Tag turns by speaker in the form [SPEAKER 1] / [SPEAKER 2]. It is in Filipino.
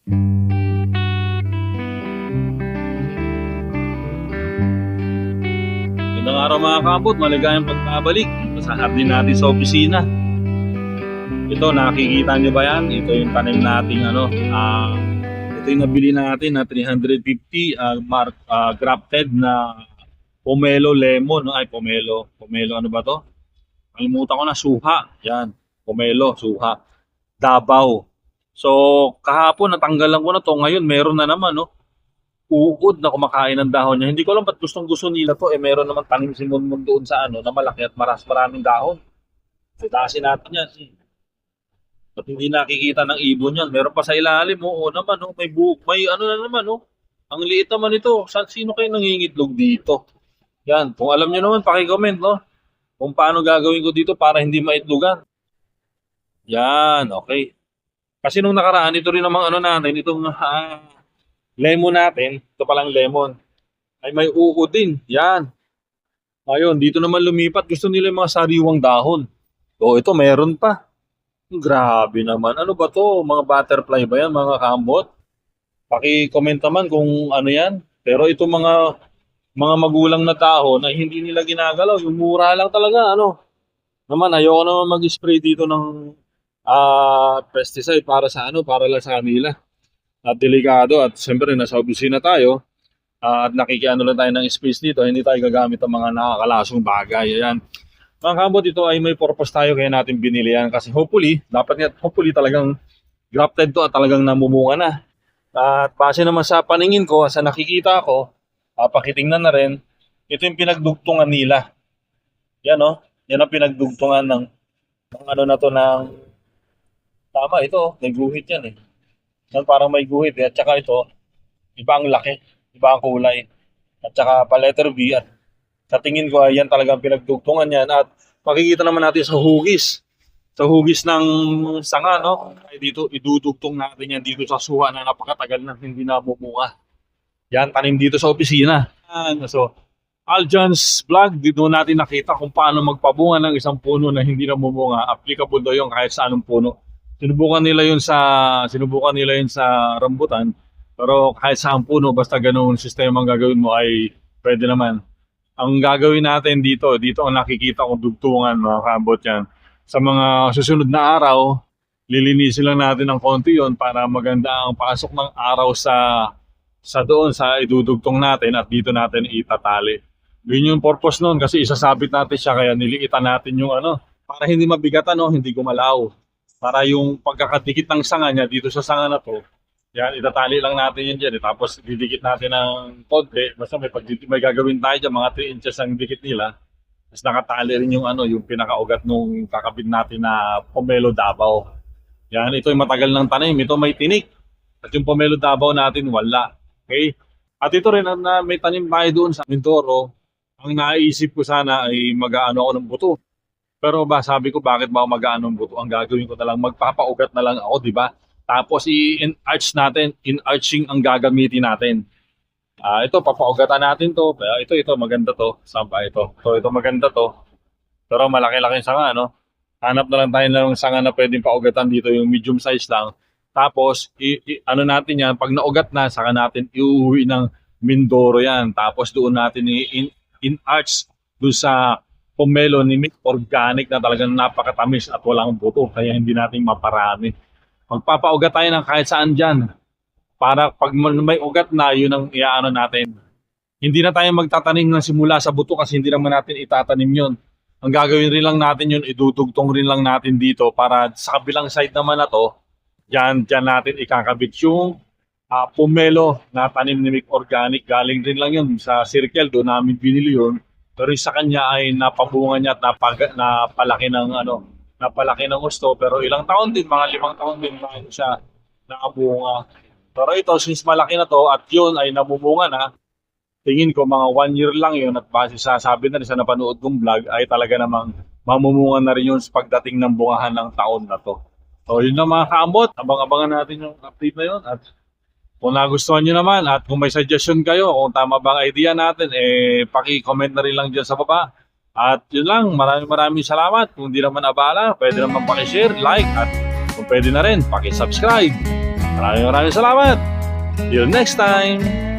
[SPEAKER 1] Magandang araw mga kabot, maligayang pagbabalik sa hardin natin sa opisina. Ito, nakikita nyo ba yan? Ito yung tanim nating ito yung nabili natin na 350 grafted na pomelo lemon. Ay, pomelo ano ba to? Kalimutan ko na, suha. Yan, pomelo, suha. Davao. So, kahapon natanggalan ko na to. Ngayon, meron na naman, no? Uod na kumakain ng dahon niya. Hindi ko alam ba't gustong-gusto nila to. Meron naman tanim si Munmun doon sa na malaki at maraming dahon. Sitasin natin yan. At hindi nakikita ng ibon yan. Meron pa sa ilalim. Oo naman, no? May ano na naman, no? Ang liit naman ito. Sino kayo nangingitlog dito? Yan. Kung alam niyo naman, paki-comment, no? Kung paano gagawin ko dito para hindi maitlogan. Yan, okay. Kasi nung nakaraan, ito rin namang natin, itong lemon natin, ito palang lemon, ay may uod din. Yan. Ayun, dito naman lumipat. Gusto nila yung mga sariwang dahon. So, ito meron pa. Grabe naman. Ano ba to? Mga butterfly ba yan? Mga kambot? Paki-comment naman kung ano yan. Pero ito mga magulang na dahon ay hindi nila ginagalaw. Yung mura lang talaga. Naman, ayoko naman mag-spray dito ng pesticide para lang sa kanila. At delikado at siyempre nasa opisina tayo at nakikiano lang tayo ng space dito, hindi tayo gagamit ng mga nakakalasong bagay. Ayan. Mga kabot, ito ay may purpose tayo kaya natin binili yan kasi hopefully talagang grafted to at talagang namumunga na. At base naman sa paningin ko, sa nakikita ko, pakitingnan na rin, ito yung pinagdugtungan nila. Yan yan ang pinagdugtungan ng tama ito, may guhit yan Yan parang may guhit at saka ito, iba ang laki, iba ang kulay. At saka pa letter B at sa tingin ko yan talagang pinagdugtungan yan at makikita naman natin sa hugis. Sa hugis ng sanga, ay dito idudugtong natin yan dito sa suha na napakatagal na hindi namumunga. Yan, tanim dito sa opisina. So, Aljan's vlog, dito natin nakita kung paano magpabunga ng isang puno na hindi namumunga. Applicable daw yung kahit sa anong puno. Sinubukan nila yun sa rambutan, pero kahit saan puno, basta ganoon sistema ang gagawin mo ay pwede naman. Ang gagawin natin dito ang nakikita kong dugtungan, mga kabot yan. Sa mga susunod na araw, lilinisin lang natin ng konti yon para maganda ang pasok ng araw sa idudugtong natin at dito natin itatali. Yun yung purpose nun kasi isasabit natin siya kaya niliitan natin yung para hindi mabigatan, hindi gumalaw. Para yung pagkakadikit ng sanga niya dito sa sanga na to, yan, itatali lang natin yun dyan. Tapos didikit natin ng konti. Basta may gagawin tayo dyan, mga 3 inches ang dikit nila. Tapos nakatali rin yung yung pinakaugat nung kakabit natin na pomelo Davao. Yan, ito yung matagal ng tanim. Ito may tinik. At yung pomelo Davao natin, wala. Okay? At ito rin, may tanim tayo doon sa Mindoro. Ang naisip ko sana ay mag-aano ako ng buto. Pero sabi ko, bakit ba ako mag-aanong buto? Ang gagawin ko na lang, magpapaugat na lang ako, di ba? Tapos in-arching ang gagamitin natin. Ito, papaugatan natin to. Ito, maganda to. Saan ba ito? Ito maganda to. Pero malaki-laki sanga, Hanap na lang tayo ng sanga na pwedeng paugatan dito, yung medium size lang. Tapos, natin yan, pag naugat na, saka natin iuwi ng Mindoro yan. Tapos doon natin in-arch doon sa pomelo ni Mick, organic na talagang napakatamis at walang buto kaya hindi natin maparami. Magpapaugat tayo ng kahit saan dyan para pag may ugat na yun ang iaano natin. Hindi na tayo magtatanim ng simula sa buto kasi hindi naman natin itatanim yun. Ang gagawin rin lang natin yun, idudugtong rin lang natin dito para sa kabilang side naman na to, dyan natin ikakabit yung pomelo na tanim ni Mick organic. Galing rin lang yun sa circle, doon namin binili yun. Pero sa kanya ay napabunga niya at napalaki ng gusto. Pero ilang taon din, mga 5 taon din bago siya nakabunga. Pero ito, since malaki na to at yun ay nabumunga na, tingin ko mga 1 year lang yun at base sa sabi na rin sa napanood kong vlog ay talaga namang mamumunga na rin yun sa pagdating ng bungahan ng taon na to. So yun na mga kaambot, abang-abangan natin yung update na yun at kung nagustuhan nyo naman at kung may suggestion kayo kung tama bang idea natin, paki-comment na rin lang dyan sa baba. At yun lang, maraming salamat. Kung di naman abala, pwede naman paki-share, like, at kung pwede na rin, paki-subscribe.
[SPEAKER 2] Maraming salamat. Till next time.